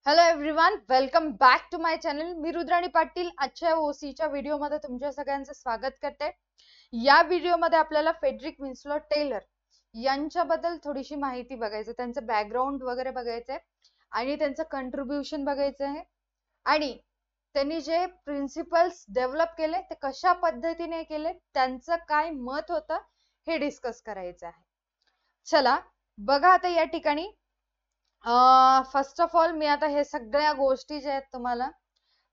Hello everyone, welcome back to my channel. मी रुद्राणी पाटील आजच्या ओसीच्या व्हिडिओमध्ये तुमच्या सगळ्यांचं स्वागत करते. या व्हिडिओमध्ये आपल्याला फेडरिक विन्स्लो टेलर यांच्याबद्दल थोडीशी माहिती बघायचं, त्यांचं बॅकग्राऊंड वगैरे बघायचंय आणि त्यांचं कंट्रीब्युशन बघायचं आहे आणि त्यांनी जे प्रिन्सिपल्स डेव्हलप केले ते कशा पद्धतीने केले, त्यांचं काय मत होतं हे डिस्कस करायचं आहे. चला बघा, आता या ठिकाणी फर्स्ट ऑफ ऑल मी आता हे सगळ्या गोष्टी ज्या आहेत तुम्हाला,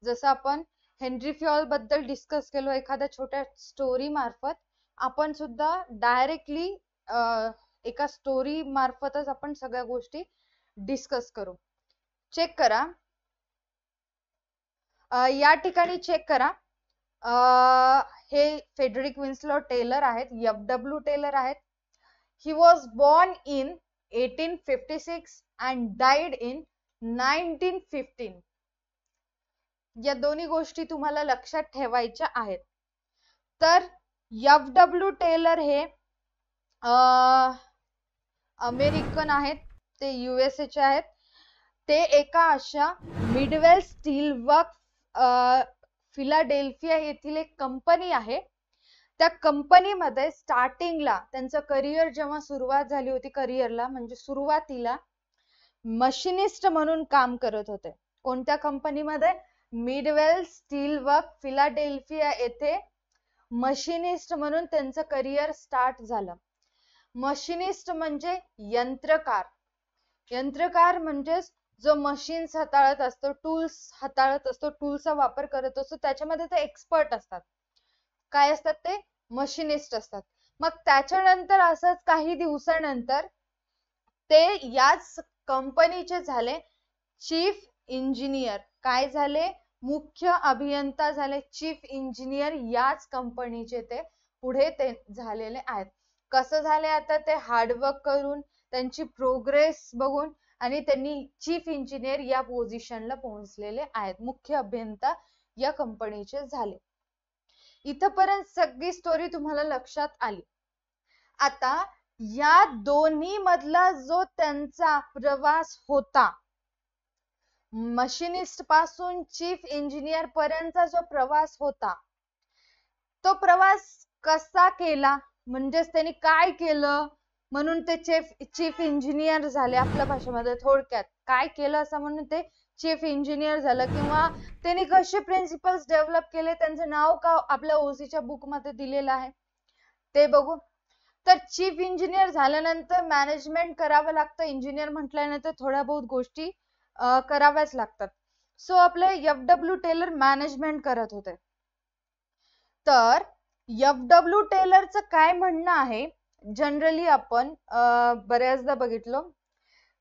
जसं आपण हेनरी फ्युएल बद्दल डिस्कस केलो एखाद्या छोट्या स्टोरी मार्फत, आपण सुद्धा डायरेक्टली एका स्टोरी मार्फतच आपण सगळ्या गोष्टी डिस्कस करू. चेक करा, या ठिकाणी चेक करा. हे फेडरिक विन्स्लो टेलर आहेत, FW टेलर आहेत. He was born in 1856 and died in 1915. या दोन्ही गोष्टी तुम्हाला लक्षात ठेवायच्या आहेत. तर FW टेलर हे अमेरिकन आहेत, ते USA चे आहेत. ते एका अशा मिडवेल स्टील वर्क फिलाडेल्फिया येथील एक कंपनी आहे. त्या कंपनीमध्ये स्टार्टिंगला त्यांचं करिअर जेव्हा सुरुवात झाली होती, करिअरला म्हणजे सुरुवातीला मशिनिस्ट म्हणून काम करत होते. कोणत्या कंपनीमध्ये? मिडवेल स्टील वर्क फिलाडेल्फिया येथे मशिनिस्ट म्हणून त्यांचं करिअर स्टार्ट झालं. मशिनिस्ट म्हणजे यंत्रकार. यंत्रकार म्हणजे जो मशीन्स हाताळत असतो, टूल्स हाताळत असतो, टूल्सचा वापर करत असतो, त्याच्यामध्ये ते एक्सपर्ट असतात. काय असतात ते? मशिनिस्ट असतात. मग त्याच्यानंतर असंच काही दिवसानंतर ते याच कंपनीचे झाले चीफ इंजिनियर. काय झाले? मुख्य अभियंता झाले, चीफ इंजिनियर याच कंपनीचे ते पुढे ते झालेले आहेत. कसं झाले? आता ते हार्डवर्क करून, त्यांची प्रोग्रेस बघून आणि त्यांनी चीफ इंजिनियर या पोझिशनला पोहोचलेले आहेत, मुख्य अभियंता या कंपनीचे झाले. इथपर्यंत सगळी स्टोरी तुम्हाला लक्षात आली. आता या दोन्ही मधला जो त्यांचा प्रवास होता, मशिनिस्ट पासून चीफ इंजिनियर पर्यंतचा जो प्रवास होता, तो प्रवास कसा केला, म्हणजेच त्यांनी काय केलं म्हणून ते चीफ इंजिनियर झाले. आपल्या भाषेमध्ये थोडक्यात काय केलं असं म्हणून ते चीफ इंजिनियर झालं, किंवा त्यांनी कसे प्रिन्सिपल्स डेव्हलप केले, त्यांचं नाव का आपल्या ओसीच्या बुक मध्ये दिलेलं आहे ते बघू. तर चीफ इंजिनियर झाल्यानंतर मॅनेजमेंट करावं लागतं. इंजिनियर म्हटल्यानंतर थोड्या बहुत गोष्टी कराव्याच लागतात. सो आपले FW टेलर मॅनेजमेंट करत होते. तर FW टेलरचं काय म्हणणं आहे, जनरली आपण बऱ्याचदा बघितलं,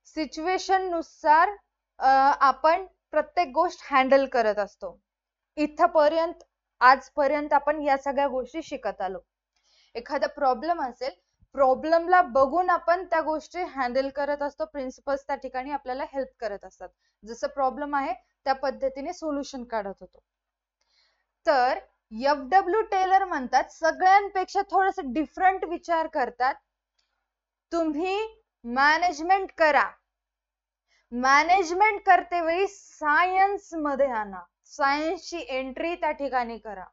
सिच्युएशन नुसार आपण प्रत्येक गोष्ट हँडल करत असतो. इथपर्यंत आजपर्यंत आपण या सगळ्या गोष्टी शिकत आलो. एखादा प्रॉब्लेम असेल, प्रॉब्लेमला बघून आपण त्या गोष्टी हँडल करत असतो. प्रिन्सिपल्स त्या ठिकाणी आपल्याला हेल्प करत असतात. जसं प्रॉब्लेम आहे त्या पद्धतीने सोल्युशन काढत होतो. तर FW टेलर म्हणतात, सगळ्यांपेक्षा थोडस डिफरंट विचार करतात. तुम्ही मॅनेजमेंट करा, मॅनेजमेंट करते वेळी सायन्स मध्ये आणा, सायन्सची एंट्री त्या ठिकाणी करा.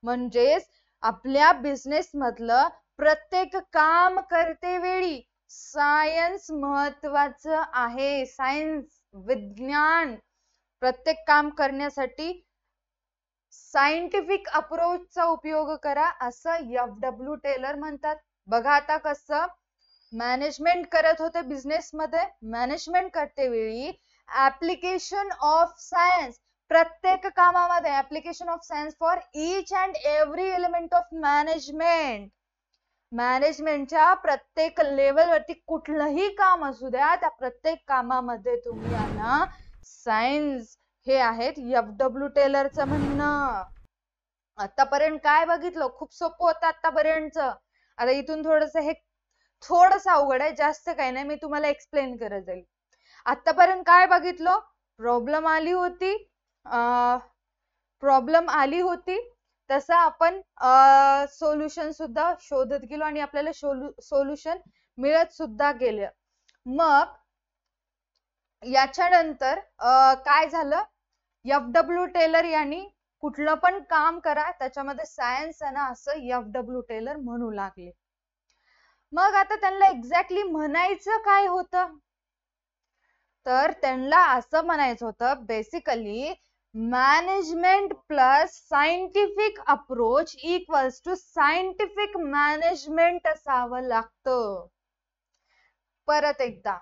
म्हणजेच आपल्या बिझनेस मधलं प्रत्येक काम करते वेळी सायन्स महत्वाचं आहे. सायन्स, विज्ञान, प्रत्येक काम करण्यासाठी सायंटिफिक अप्रोचचा उपयोग करा, असं FW टेलर म्हणतात. बघा आता कसं मॅनेजमेंट करत होते बिझनेस मध्ये. मॅनेजमेंट करते वेळी ऍप्लिकेशन ऑफ सायन्स, प्रत्येक कामामध्ये application of science for each and every element of management. मॅनेजमेंटच्या प्रत्येक लेवलवरती कुठलंही काम असू द्या, त्या प्रत्येक कामामध्ये तुम्ही आणा सायन्स. हे आहेत FW टेलरचं म्हणणं. आतापर्यंत काय बघितलं? खूप सोपं होतं आतापर्यंतच. आता इथून थोडस अवघड आहे, जास्त काही नाही, मी तुम्हाला एक्सप्लेन करत जाईल. आतापर्यंत काय बघितलं? प्रॉब्लेम आली होती, तसं आपण सोल्युशन सुद्धा शोधत गेलो आणि आपल्याला सोल्युशन मिळत सुद्धा गेलं. मग याच्यानंतर काय झालं, FW टेलर यांनी कुठलं पण काम करा त्याच्यामध्ये सायन्स आहे ना असं FW टेलर म्हणू लागले. मग आता त्यांना एक्झॅक्टली म्हणायचं काय होतं, तर त्यांना असं म्हणायचं होतं basically management plus scientific approach equals to scientific management असावं लागतं. परत एकदा,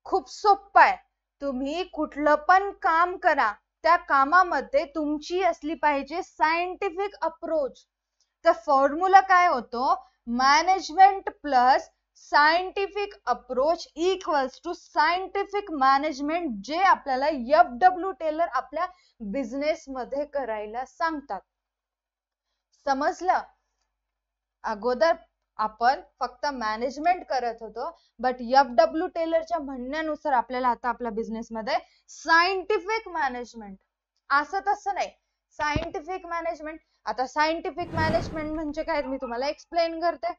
खूप सोपं आहे. तुम्ही कुठलं पण काम करा त्या कामामध्ये तुमची असली पाहिजे सायंटिफिक अप्रोच. तर फॉर्म्युला काय होतो, management plus scientific approach equals to scientific management, जे आपल्याला FW टेलर आपल्या बिझनेस मध्ये करायला सांगतात. समजलं? अगोदर आपण फक्त मॅनेजमेंट करत होतो, बट FW टेलरच्या म्हणण्यानुसार आपल्याला आता आपल्या बिझनेस मध्ये सायंटिफिक मॅनेजमेंट, असं तसं नाही, सायंटिफिक मॅनेजमेंट. आता सायंटिफिक मॅनेजमेंट म्हणजे काय मी तुम्हाला एक्सप्लेन करते,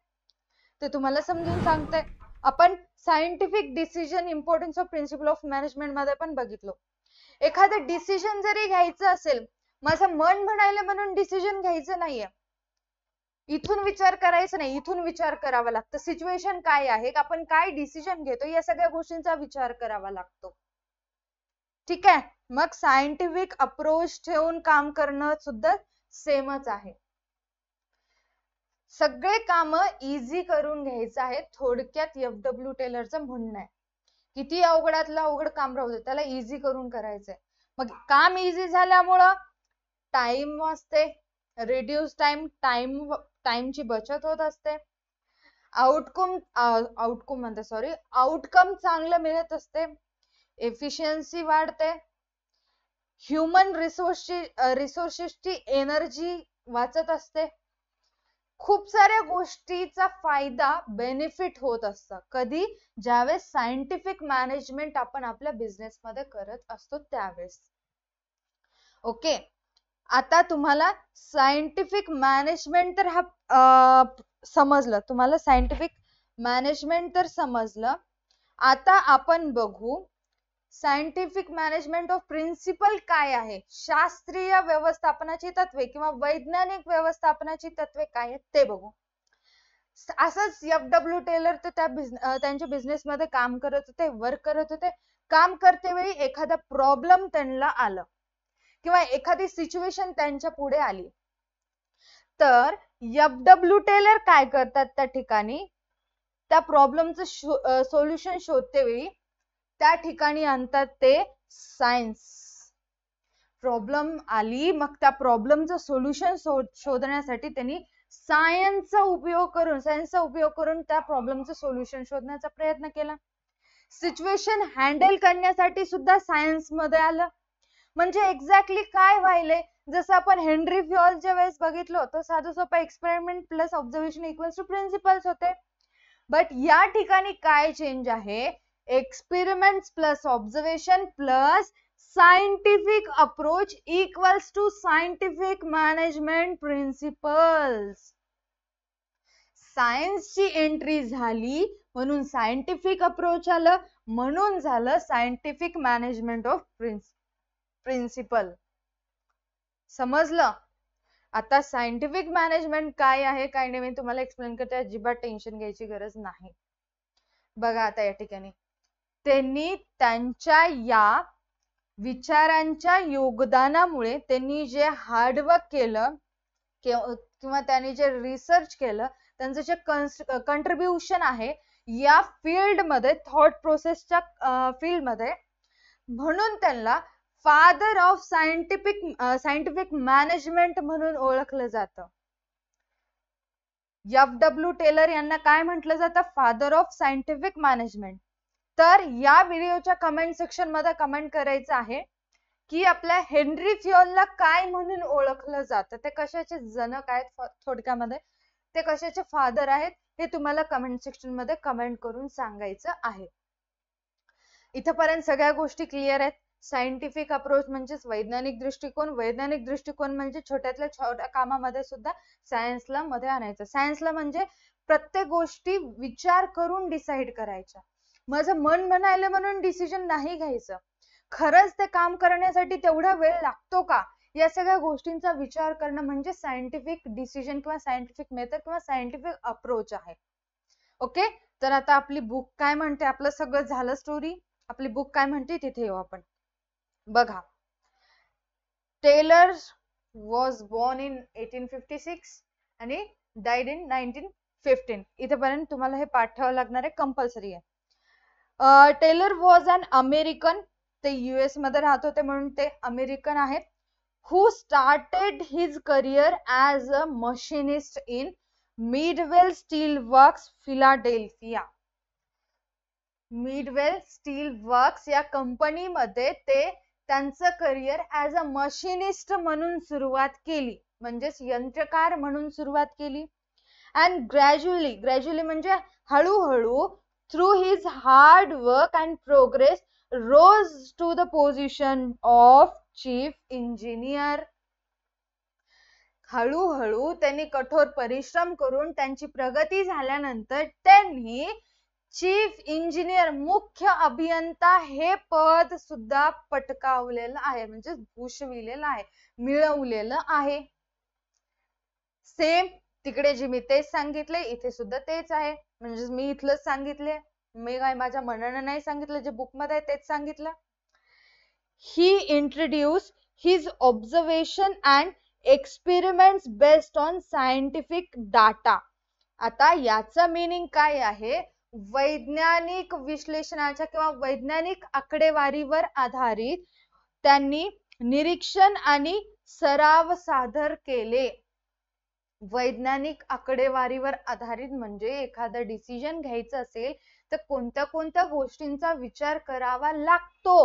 ते तुम्हाला समजून सांगते. आपण scientific decision importance of principle of management मध्ये पण बघितलं. एखादं डिसिजन जरी घ्यायचं असेल, माझं मन म्हणायला म्हणून डिसिजन घ्यायचं नाहीये, इथून विचार करायचा नाही, इथून विचार करावा लागतं. सिच्युएशन काय आहे, आपण काय डिसिजन घेतो, या सगळ्या गोष्टींचा विचार करावा लागतो. ठीक आहे, मग सायंटिफिक अप्रोच ठेवून काम करणं सुद्धा सेमच आहे. सगळे काम इझी करून घ्यायचं आहे, थोडक्यात FW टेलरचं म्हणणं आहे. किती अवघडातलं अवघड काम राहू दे, त्याला इझी करून करायचंय. मग काम इझी झाल्यामुळं टाइम वाचते, रिड्यूस टाइमची बचत होत असते, आउटकम चांगलं मिळत असते, एफिशियन्सी वाढते, ह्युमन रिसोर्सेसची एनर्जी वाचत असते, खूप साऱ्या गोष्टीचा फायदा बेनिफिट होत असतं. कधी, ज्यावेळेस सायंटिफिक मॅनेजमेंट आपण आपल्या बिझनेस मध्ये करत असतो त्यावेळेस. ओके, आता तुम्हाला सायंटिफिक मॅनेजमेंट तर समजलं, तुम्हाला सायंटिफिक मॅनेजमेंट तर समजलं. आता आपण बघू सायंटिफिक मॅनेजमेंट ऑफ प्रिन्सिपल काय आहे, शास्त्रीय व्यवस्थापनाची तत्वे किंवा वैज्ञानिक व्यवस्थापनाची तत्वे काय आहेत ते बघू. असंच FW टेलर तर त्यांच्या बिझनेस मध्ये काम करत होते, वर्क करत होते. काम करते वेळी एखादा प्रॉब्लेम त्यांना आलं किंवा एखादी सिच्युएशन त्यांच्या पुढे आली, तर FW टेलर काय करतात, त्या ठिकाणी त्या प्रॉब्लेमचं सोल्युशन शोधते वेळी त्या ठिकाणी आणतात ते सायन्स. प्रॉब्लेम आली, मग त्या प्रॉब्लेमचं सोल्युशन शोधण्यासाठी त्यांनी सायन्सचा उपयोग करून त्या प्रॉब्लेमचं सोल्युशन शोधण्याचा प्रयत्न केला. सिच्युएशन हँडल करण्यासाठी सुद्धा सायन्स मध्ये आलं. म्हणजे एक्झॅक्टली काय व्हायलंय, जसं आपण हेनरी फ्युअलच्या वेळेस बघितलं होतं, साधं सोपं experiment plus observation equals to principles होते. बट या ठिकाणी काय चेंज आहे, experiments plus observation plus scientific approach equals to scientific management principles. सायन्सची एंट्री झाली म्हणून सायंटिफिक अप्रोच आलं, म्हणून झालं सायंटिफिक मॅनेजमेंट ऑफ प्रिन्सिपल. समजलं? आता सायंटिफिक मॅनेजमेंट काय आहे काय नाही मी तुम्हाला एक्सप्लेन करते, अजिबात टेन्शन घ्यायची गरज नाही. बघा आता या ठिकाणी त्यांनी त्यांच्या या विचारांच्या योगदानामुळे त्यांनी जे हार्डवर्क केलं किंवा त्यांनी जे रिसर्च केलं, त्यांचं जे कंट्रीब्युशन आहे या फील्ड मध्ये, थॉट प्रोसेसच्या फील्ड मध्ये, म्हणून त्यांना फादर ऑफ सायंटिफिक मॅनेजमेंट म्हणून ओळखलं जातं. FW टेलर यांना काय म्हटलं जातं, फादर ऑफ सायंटिफिक मॅनेजमेंट. तर या व्हिडिओच्या कमेंट सेक्शन मध्ये कमेंट करायचं आहे की आपल्या हेनरी फ्युअलला काय म्हणून ओळखलं जातं, ते कशाचे जनक आहेत, थोडक्यामध्ये ते कशाचे फादर आहेत, हे तुम्हाला कमेंट सेक्शन मध्ये कमेंट करून सांगायचं आहे. इथपर्यंत सगळ्या गोष्टी क्लिअर आहेत. सायंटिफिक अप्रोच म्हणजे वैज्ञानिक दृष्टिकोन म्हणजे छोट्यातल्या छोट्या कामामध्ये सुद्धा सायन्सला मध्ये आणायचं. सायन्सला म्हणजे प्रत्येक गोष्टी विचार करून डिसाइड करायच्या. माझं मन म्हणायला म्हणून डिसिजन नाही घ्यायचं. खरंच ते काम करण्यासाठी तेवढा वेळ लागतो का, या सगळ्या गोष्टींचा विचार करणं म्हणजे सायंटिफिक डिसिजन किंवा सायंटिफिक मेथड किंवा सायंटिफिक अप्रोच आहे. ओके, तर आता आपली बुक काय म्हणते, आपलं सगळं झालं स्टोरी, आपली बुक काय म्हणते तिथे येऊ आपण. बघा, टेलर वॉज बॉर्न इन 1856 आणि डाईड इन 1915. इथेपर्यंत तुम्हाला हे पाठ ठेवावं लागणार आहे, कंपल्सरी आहे. टेलर वॉज अन अमेरिकन, ते US मध्ये राहत होते म्हणून ते अमेरिकन आहेत. who started his career as a machinist in Midwell Steel Works, Philadelphia. Midwell Steel Works या कंपनीमध्ये ते त्यांचं करिअर ॲज अ मशिनिस्ट म्हणून सुरुवात केली, म्हणजेच यंत्रकार म्हणून सुरुवात केली. अँड ग्रॅज्युअली म्हणजे हळूहळू through his hard work and progress rose to the position of chief engineer. हळूहळू त्यांनी कठोर परिश्रम करून त्यांची प्रगती झाल्यानंतर त्यांनी चीफ इंजिनियर, मुख्य अभियंता हे पद सुद्धा पटकावलेलं आहे, म्हणजे भूषविलेलं आहे, मिळवलेलं आहे. सेम तिकडे जे मी तेच सांगितले इथे सुद्धा तेच आहे, म्हणजे मी इथलंच सांगितले, मी काय माझ्या मनानं नाही सांगितलं, जे बुक मध्ये आहे तेच सांगितलं. He introduced his observation and experiments based on scientific data. आता याचा मीनिंग काय आहे, वैज्ञानिक विश्लेषणाच्या किंवा वैज्ञानिक आकडेवारीवर आधारित त्यांनी निरीक्षण आणि सराव सादर केले. वैज्ञानिक आकडेवारीवर आधारित म्हणजे एखादं डिसिजन घ्यायचं असेल तर कोणत्या कोणत्या गोष्टींचा विचार करावा लागतो,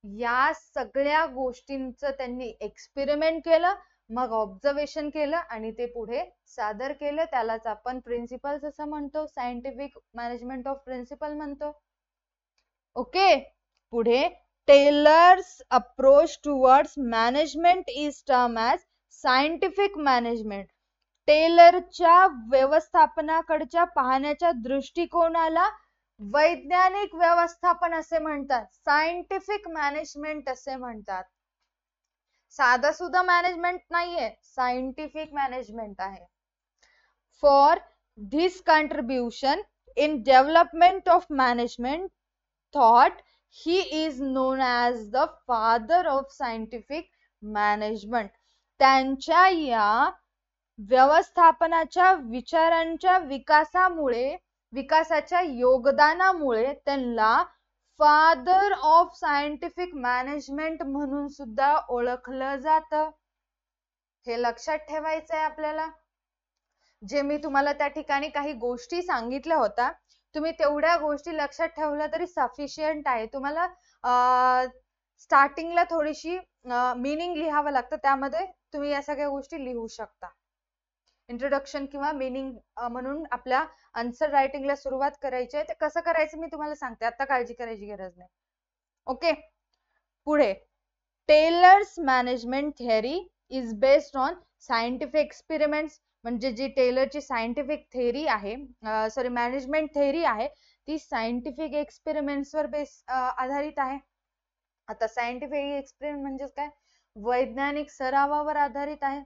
या सगळ्या गोष्टींचं त्यांनी एक्सपेरिमेंट केलं, मग ऑब्झर्वेशन केलं आणि ते पुढे सादर केलं. त्यालाच आपण प्रिन्सिपल्स असं म्हणतो, सायंटिफिक मॅनेजमेंट ऑफ प्रिन्सिपल म्हणतो. ओके, पुढे Taylor's approach towards management is term as scientific management. टेलरच्या व्यवस्थापनाकडच्या पाहण्याच्या दृष्टिकोनाला वैज्ञानिक व्यवस्थापन असे म्हणतात, सायंटिफिक मॅनेजमेंट असे म्हणतात. साधा सुद्धा मॅनेजमेंट नाहीये, सायंटिफिक मॅनेजमेंट आहे. For this contribution in development of management thought he is non as the father of scientific management. त्यांच्या या व्यवस्थापनाच्या विचारांच्या विकासाच्या योगदानामुळे त्यांना फादर ऑफ सायंटिफिक मॅनेजमेंट म्हणून सुद्धा ओळखलं जातं. हे लक्षात ठेवायचं आहे आपल्याला. जे मी तुम्हाला त्या ठिकाणी काही गोष्टी सांगितल्या होत्या, तुम्ही तेवढ्या गोष्टी लक्षात ठेवल्या तरी सफिशियंट आहे. तुम्हाला स्टार्टिंगला थोडीशी मीनिंग लिहावं लागतं, त्यामध्ये तुम्ही या सगळ्या गोष्टी लिहू शकता. इंट्रोडक्शन किंवा मीनिंग म्हणून आपल्या आन्सर रायटिंगला सुरुवात करायची आहे. ते कसं करायचं मी तुम्हाला सांगते, आता काळजी करायची गरज नाही. ओके, पुढे Taylor's management theory is based on scientific experiments. म्हणजे जी टेलरची सायंटिफिक थेअरी आहे, मॅनेजमेंट थेअरी आहे, ती सायंटिफिक एक्सपेरिमेंट्स वर आधारित आहे. आता सायंटिफिक एक्सपेरिमेंट म्हणजे काय, वैज्ञानिक सरावावर आधारित आहे.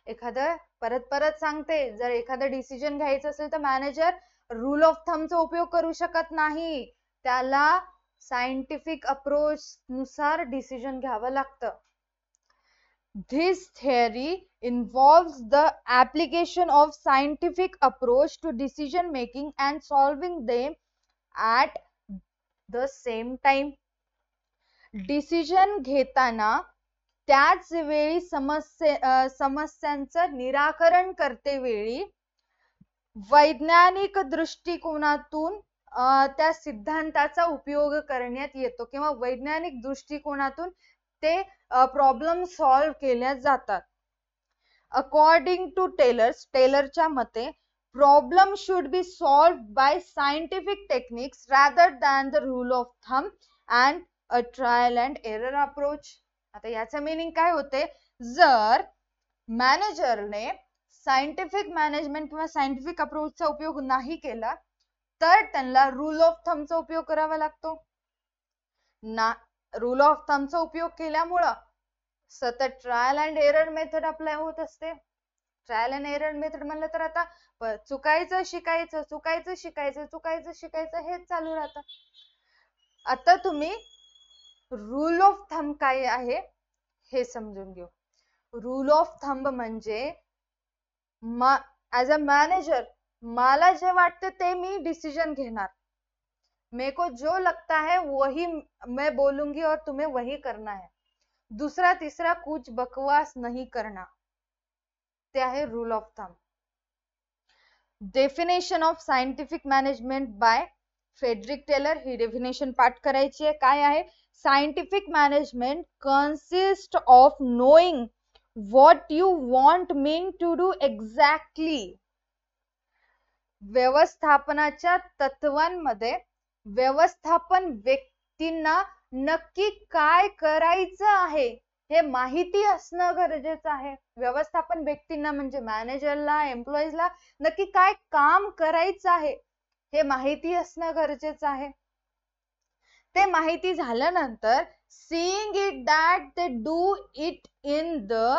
एखादं परत सांगते, जर एखादं डिसिजन घ्यायचं असेल तर मॅनेजर रूल ऑफ थंबचा उपयोग करू शकत नाही, त्याला सायंटिफिक अप्रोच नुसार डिसिजन घ्यावं लागतं. This theory involves the application of scientific approach to decision making and solving them at the same time. Decision घेताना त्याच वेळी समस्यांचं निराकरण करते वेळी वैज्ञानिक दृष्टिकोनातून त्या सिद्धांताचा उपयोग करण्यात येतो किंवा वैज्ञानिक दृष्टिकोनातून ते प्रॉब्लेम सॉल्व्ह केल्या जातात. अकॉर्डिंग टू टेलरच्या मते problem should be solved by scientific techniques rather than the rule of thumb and a trial and error approach. आता याचं मीनिंग काय होते, जर मॅनेजरने सायंटिफिक मॅनेजमेंट किंवा सायंटिफिक अप्रोचचा उपयोग नाही केला तर त्यांना रूल ऑफ थंबचा उपयोग करावा लागतो ना. रूल ऑफ थंबचा उपयोग केल्यामुळं सतत trial and error method apply होत असते. ट्रायल अँड एरर मेथड म्हणलं तर आता चुकायचं शिकायचं, चुकायचं शिकायचं, चुकायचं शिकायचं हेच चालू राहतं. आता तुम्ही रूल ऑफ थंब काय आहे हे समजून घेऊ. रूल ऑफ थंब म्हणजे ऍज अ मॅनेजर मला जे वाटतं ते मी डिसिजन घेणार. मेरे को जो लगता है वही मैं बोलूंगी और तुम्हें वही करना है. दूसरा तीसरा कुछ बकवास नहीं करना. ते आहे rule of thumb. Definition of scientific management by Frederick Taylor. ही डेफिनेशन पाठ करायची आहे. काय आहे? Scientific management consist of knowing what you want mean to do exactly. व्यवस्थापनाच्या तत्वांमध्ये व्यवस्थापन व्यक्तींना नक्की काय करायचं आहे हे माहिती असणं गरजेचं आहे. व्यवस्थापन व्यक्तींना म्हणजे मॅनेजरला, एम्प्लॉईजला नक्की काय काम करायचं आहे हे माहिती असणं गरजेचं आहे. ते माहिती झाल्यानंतर seeing it that they do it in the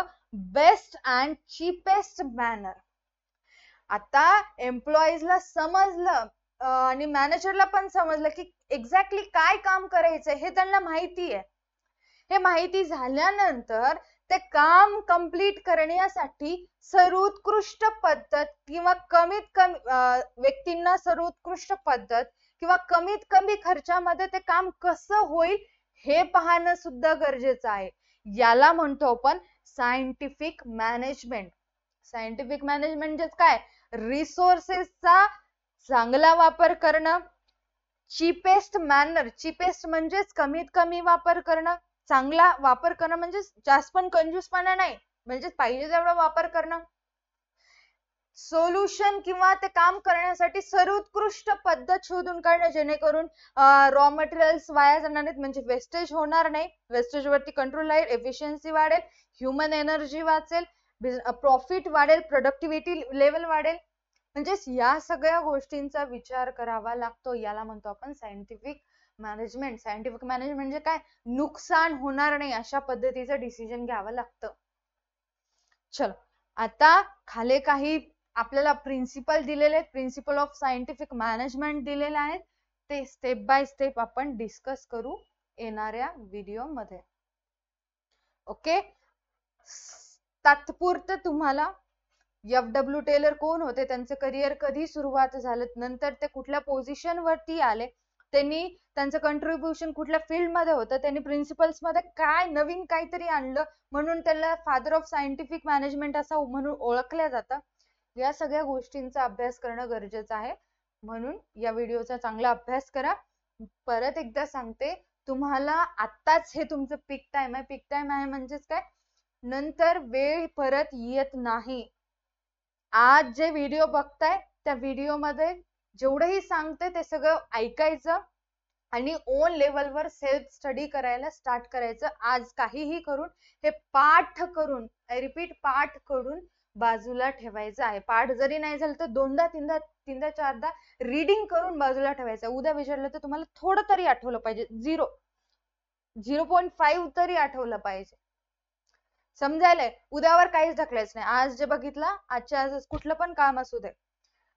best and cheapest manner. आता एम्प्लॉईजला समजलं आणि मॅनेजरला पण समजलं की एक्झॅक्टली काय काम करायचंय हे त्यांना माहिती आहे. हे माहिती झाल्यानंतर ते काम कंप्लीट करण्यासाठी सर्वोत्कृष्ट पद्धत किंवा कमीत कमी व्यक्तींना सर्वोत्कृष्ट पद्धत किंवा कमीत कमी खर्चामध्ये ते काम कसं होईल हे पाहणं सुद्धा गरजेचं आहे. याला म्हणतो आपण सायंटिफिक मॅनेजमेंट. सायंटिफिक मॅनेजमेंट म्हणजे काय? रिसोर्सेसचा चांगला वापर करणं. चीपेस्ट मॅनर, चीपेस्ट म्हणजेच कमीत कमी वापर करणं. चांगला वापर करणं म्हणजे जास्त पण कंजूसपणा नाही, म्हणजे पाहिजे तेवढा वापर करणं. सोल्युशन किंवा ते काम करण्यासाठी सर्वोत्कृष्ट पद्धत शोधून काढणं जेणेकरून रॉ मटेरियल्स वाया जाणार नाहीत, म्हणजे वेस्टेज होणार नाही. वेस्टेज वरती कंट्रोल राहील, एफिशियन्सी वाढेल, ह्युमन एनर्जी वाचेल, प्रॉफिट वाढेल, प्रोडक्टिव्हिटी लेवल वाढेल. म्हणजेच या सगळ्या गोष्टींचा विचार करावा लागतो. याला म्हणतो आपण सायंटिफिक मॅनेजमेंट. सायंटिफिक मॅनेजमेंट म्हणजे काय? नुकसान होणार नाही अशा पद्धतीचं डिसिजन घ्यावं लागतं. चलो, आता खाली काही आपल्याला प्रिन्सिपल दिलेले आहेत, प्रिन्सिपल ऑफ सायंटिफिक मॅनेजमेंट दिलेले आहेत. ते स्टेप बाय स्टेप आपण डिस्कस करू येणाऱ्या व्हिडिओ मध्ये. ओके. तात्पुरतं तुम्हाला FW टेलर कोण होते, त्यांचं करिअर कधी सुरुवात झालं, नंतर ते कुठल्या पोझिशन वरती आले, त्यांनी त्यांचं कंट्रीब्युशन कुठल्या फील्ड मध्ये होतं, त्यांनी प्रिन्सिपल्स मध्ये काय नवीन काहीतरी आणलं म्हणून त्याला फादर ऑफ सायंटिफिक मॅनेजमेंट असं म्हणून ओळखलं जातं. या सगळ्या गोष्टींचा अभ्यास करणं गरजेचं आहे. म्हणून या व्हिडिओचा चांगला अभ्यास करा. परत एकदा सांगते, तुम्हाला आत्ताच हे तुमचं पीक टाइम आहे. पीक टाइम आहे म्हणजेच काय? नंतर वेळ परत येत नाही. आज जे व्हिडिओ बघताय त्या व्हिडिओ मध्ये जेवढंही सांगते ते सगळं ऐकायचं आणि ओन लेवलवर सेल्फ स्टडी करायला स्टार्ट करायचं. आज काहीही करून हे पाठ करून, आय रिपीट, पाठ करून बाजूला ठेवायचं आहे. पाठ जरी नाही झालं तर दोनदा तीनदा चारदा रीडिंग करून बाजूला ठेवायचं. उद्या विचारलं तर तुम्हाला थोडं तरी आठवलं पाहिजे. 0.5 तरी आठवलं पाहिजे. समजायलंय? उद्यावर काहीच ढकलायचं नाही. आज जे बघितलं आजच्या आज कुठलं पण काम असू दे,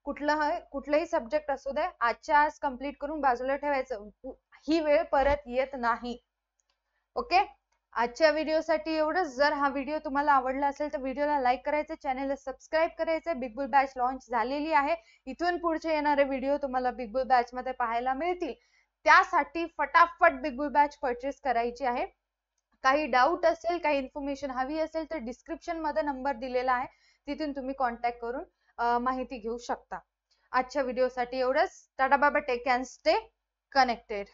कुठलंही सब्जेक्ट असू दे, आजच्या आज कंप्लीट करून बाजूला ठेवायचं. ही वेळ परत येत नाही. ओके. आजच्या व्हिडिओसाठी एवढंच. जर हा व्हिडिओ तुम्हाला आवडला असेल तर व्हिडिओला लाईक करायचं, चॅनलला सबस्क्राईब करायचं. बिग बुल बॅच लॉन्च झालेली आहे. इथून पुढचे येणारे व्हिडिओ तुम्हाला बिग बुल बॅच मध्ये पाहायला मिळतील. त्यासाठी फटाफट बिग बुल बॅच परचेस करायची आहे. काही डाऊट असेल, काही इन्फॉर्मेशन हवी असेल तर डिस्क्रिप्शन मध्ये नंबर दिलेला आहे, तिथून तुम्ही कॉन्टॅक्ट करून माहिती घेऊ शकता. आजच्या व्हिडिओसाठी एवढंच. टाटा bye bye. Take and stay connected.